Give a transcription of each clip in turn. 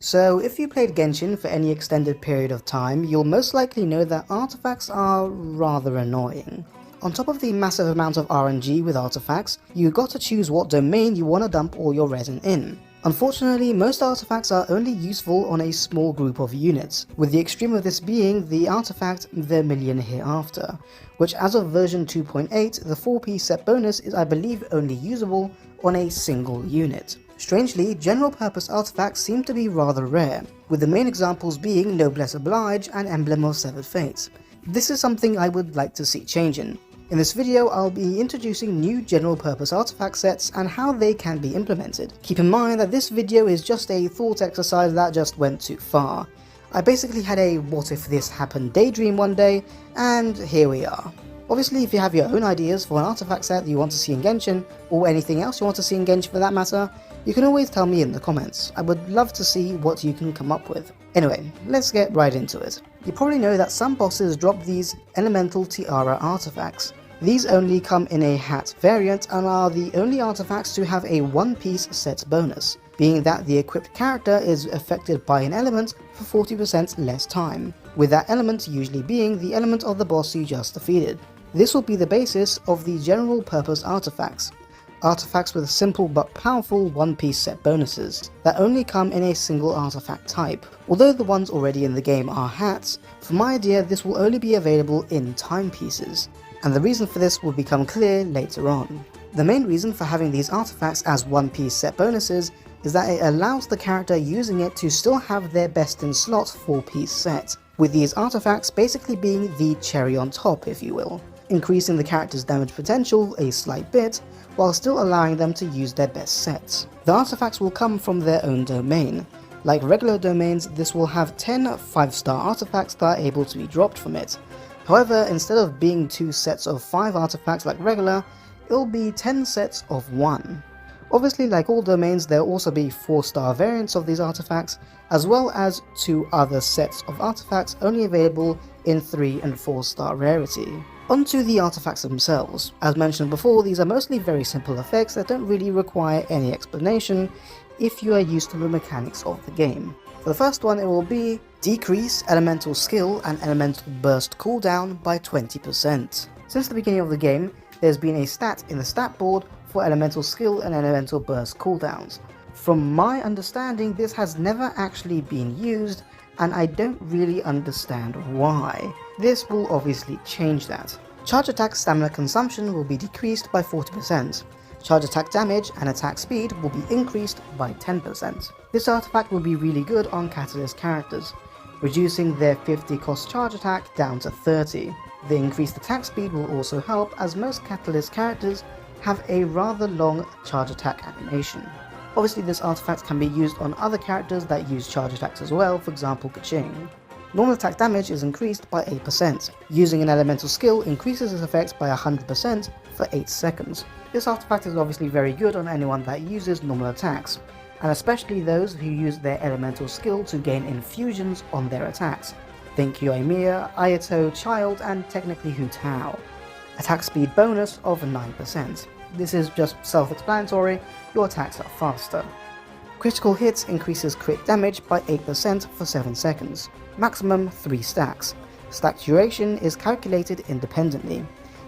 So if you played Genshin for any extended period of time, you'll most likely know that artifacts are rather annoying. On top of the massive amount of RNG with artifacts, you got to choose what domain you want to dump all your resin in. Unfortunately, most artifacts are only useful on a small group of units, with the extreme of this being the artifact Vermilion Hereafter, which as of version 2.8, the 4-piece set bonus is I believe only usable on a single unit. Strangely, general purpose artifacts seem to be rather rare, with the main examples being Noblesse Oblige and Emblem of Severed Fates. This is something I would like to see changing. In this video, I'll be introducing new general purpose artifact sets and how they can be implemented. Keep in mind that this video is just a thought exercise that just went too far. I basically had a what if this happened daydream one day, and here we are. Obviously, if you have your own ideas for an artifact set that you want to see in Genshin, or anything else you want to see in Genshin for that matter, you can always tell me in the comments. I would love to see what you can come up with. Anyway, let's get right into it. You probably know that some bosses drop these Elemental Tiara artifacts. These only come in a hat variant and are the only artifacts to have a one-piece set bonus, being that the equipped character is affected by an element for 40% less time, with that element usually being the element of the boss you just defeated. This will be the basis of the general purpose artifacts. Artifacts with simple but powerful one-piece set bonuses that only come in a single artifact type. Although the ones already in the game are hats, for my idea this will only be available in timepieces, and the reason for this will become clear later on. The main reason for having these artifacts as one-piece set bonuses is that it allows the character using it to still have their best in slot 4-piece set, with these artifacts basically being the cherry on top, if you will, increasing the character's damage potential a slight bit, while still allowing them to use their best sets. The artifacts will come from their own domain. Like regular domains, this will have 10 5-star artifacts that are able to be dropped from it. However, instead of being 2 sets of 5 artifacts like regular, it'll be 10 sets of 1. Obviously, like all domains, there'll also be 4-star variants of these artifacts, as well as 2 other sets of artifacts only available in 3 and 4-star rarity. Onto the artifacts themselves. As mentioned before, these are mostly very simple effects that don't really require any explanation if you are used to the mechanics of the game. For the first one, it will be decrease elemental skill and elemental burst cooldown by 20%. Since the beginning of the game, there's been a stat in the stat board for elemental skill and elemental burst cooldowns. From my understanding, this has never actually been used, and I don't really understand why. This will obviously change that. Charge attack stamina consumption will be decreased by 40%. Charge attack damage and attack speed will be increased by 10%. This artifact will be really good on Catalyst characters, reducing their 50 cost charge attack down to 30. The increased attack speed will also help, as most Catalyst characters have a rather long charge attack animation. Obviously, this artifact can be used on other characters that use charge attacks as well, for example Kaching. Normal attack damage is increased by 8%. Using an elemental skill increases its effects by 100% for 8 seconds. This artifact is obviously very good on anyone that uses normal attacks, and especially those who use their elemental skill to gain infusions on their attacks. Think Yoimiya, Ayato, Child, and technically Hu Tao. Attack speed bonus of 9%. This is just self-explanatory, your attacks are faster. Critical hits increases crit damage by 8% for 7 seconds. Maximum 3 stacks. Stack duration is calculated independently.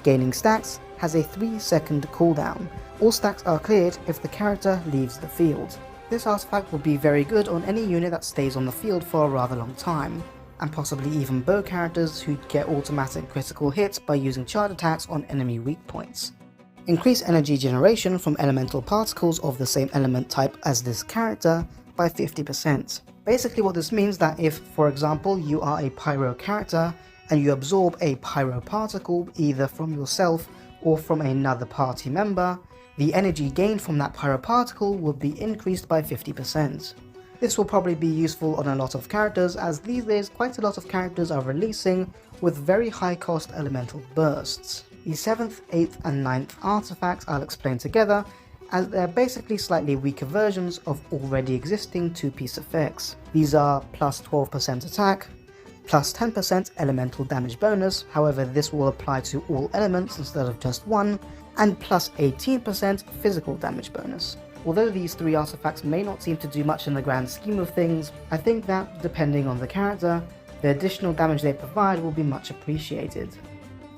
Gaining stacks has a 3-second cooldown. All stacks are cleared if the character leaves the field. This artifact will be very good on any unit that stays on the field for a rather long time, and possibly even bow characters who get automatic critical hits by using charge attacks on enemy weak points. Increase energy generation from elemental particles of the same element type as this character by 50%. Basically what this means that if, for example, you are a pyro character and you absorb a pyro particle either from yourself or from another party member, the energy gained from that pyro particle will be increased by 50%. This will probably be useful on a lot of characters, as these days quite a lot of characters are releasing with very high cost elemental bursts. The 7th, 8th and 9th artifacts I'll explain together, as they're basically slightly weaker versions of already existing 2-piece effects. These are plus 12% attack, plus 10% elemental damage bonus, however this will apply to all elements instead of just one, and plus 18% physical damage bonus. Although these 3 artifacts may not seem to do much in the grand scheme of things, I think that, depending on the character, the additional damage they provide will be much appreciated.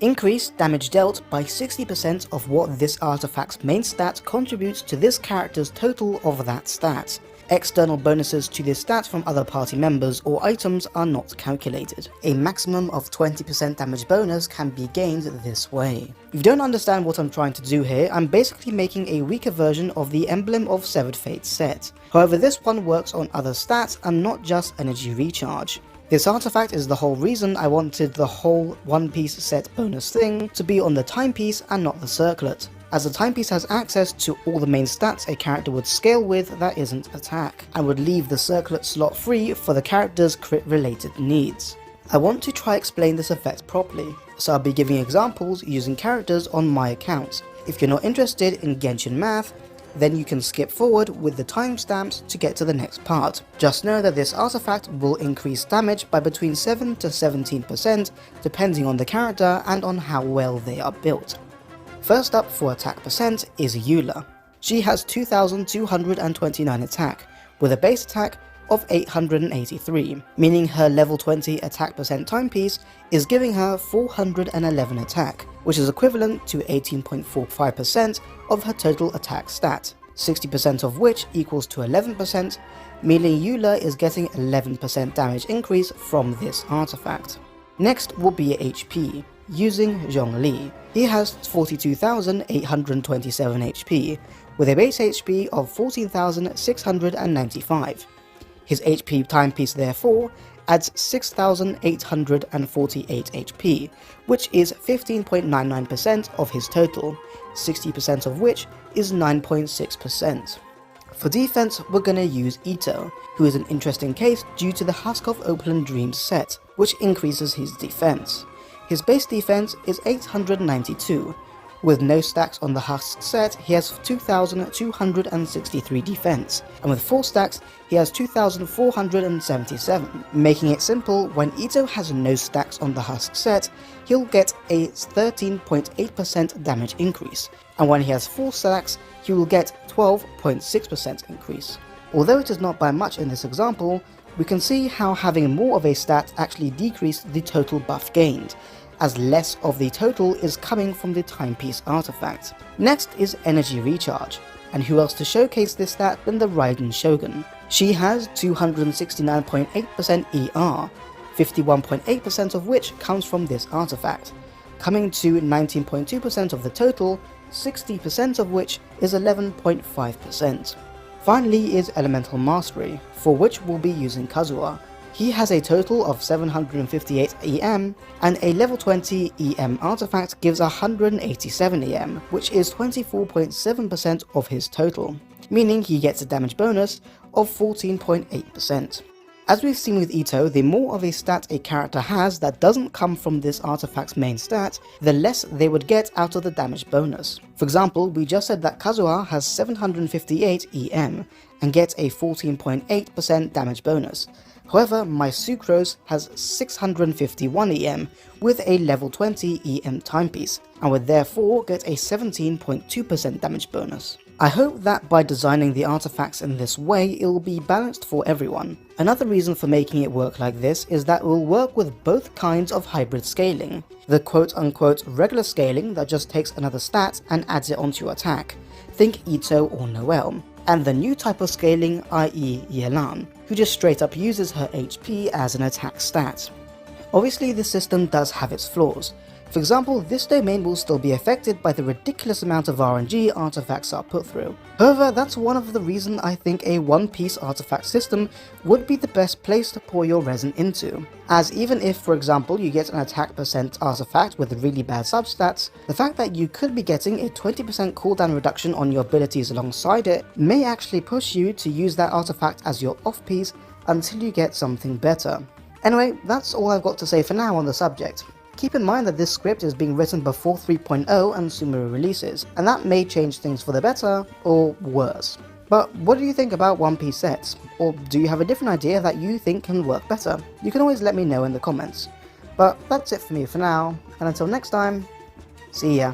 Increase damage dealt by 60% of what this artifact's main stat contributes to this character's total of that stat. External bonuses to this stat from other party members or items are not calculated. A maximum of 20% damage bonus can be gained this way. If you don't understand what I'm trying to do here, I'm basically making a weaker version of the Emblem of Severed Fate set. However, this one works on other stats and not just energy recharge. This artifact is the whole reason I wanted the whole One Piece set bonus thing to be on the timepiece and not the circlet, as the timepiece has access to all the main stats a character would scale with that isn't attack, and would leave the circlet slot free for the character's crit related needs. I want to try explain this effect properly, so I'll be giving examples using characters on my account. If you're not interested in Genshin Maths, then you can skip forward with the timestamps to get to the next part. Just know that this artifact will increase damage by between 7 to 17% depending on the character and on how well they are built. First up for attack percent is Eula. She has 2229 attack, with a base attack of 883, meaning her level 20 attack percent timepiece is giving her 411 attack, which is equivalent to 18.45% of her total attack stat, 60% of which equals to 11%, meaning Eula is getting 11% damage increase from this artifact. Next will be HP, using Zhongli. He has 42,827 HP, with a base HP of 14,695. His HP timepiece therefore adds 6,848 HP, which is 15.99% of his total, 60% of which is 9.6%. For defense, we're gonna use Ito, who is an interesting case due to the Husk of Opaline Dreams set, which increases his defense. His base defense is 892. With no stacks on the Husk set, he has 2,263 defense, and with 4 stacks, he has 2,477. Making it simple, when Ito has no stacks on the Husk set, he'll get a 13.8% damage increase, and when he has 4 stacks, he will get 12.6% increase. Although it is not by much in this example, we can see how having more of a stat actually decreased the total buff gained, as less of the total is coming from the timepiece artifact. Next is Energy Recharge, and who else to showcase this stat than the Raiden Shogun. She has 269.8% ER, 51.8% of which comes from this artifact, coming to 19.2% of the total, 60% of which is 11.5%. Finally is Elemental Mastery, for which we'll be using Kazuha. He has a total of 758 EM, and a level 20 EM artifact gives 187 EM, which is 24.7% of his total, meaning he gets a damage bonus of 14.8%. As we've seen with Ito, the more of a stat a character has that doesn't come from this artifact's main stat, the less they would get out of the damage bonus. For example, we just said that Kazuha has 758 EM and gets a 14.8% damage bonus. However, my Sucrose has 651 EM with a level 20 EM timepiece, and would therefore get a 17.2% damage bonus. I hope that by designing the artifacts in this way, it will be balanced for everyone. Another reason for making it work like this is that it will work with both kinds of hybrid scaling. The quote-unquote regular scaling that just takes another stat and adds it onto your attack, think Ito or Noelle, and the new type of scaling, i.e. Yelan, who just straight up uses her HP as an attack stat. Obviously this system does have its flaws. For example, this domain will still be affected by the ridiculous amount of RNG artifacts are put through. However, that's one of the reasons I think a one-piece artifact system would be the best place to pour your resin into, as even if, for example, you get an attack percent artifact with really bad substats, the fact that you could be getting a 20% cooldown reduction on your abilities alongside it may actually push you to use that artifact as your off-piece until you get something better. Anyway, that's all I've got to say for now on the subject. Keep in mind that this script is being written before 3.0 and Sumeru releases, and that may change things for the better or worse. But what do you think about One Piece sets? Or do you have a different idea that you think can work better? You can always let me know in the comments. But that's it for me for now, and until next time, see ya.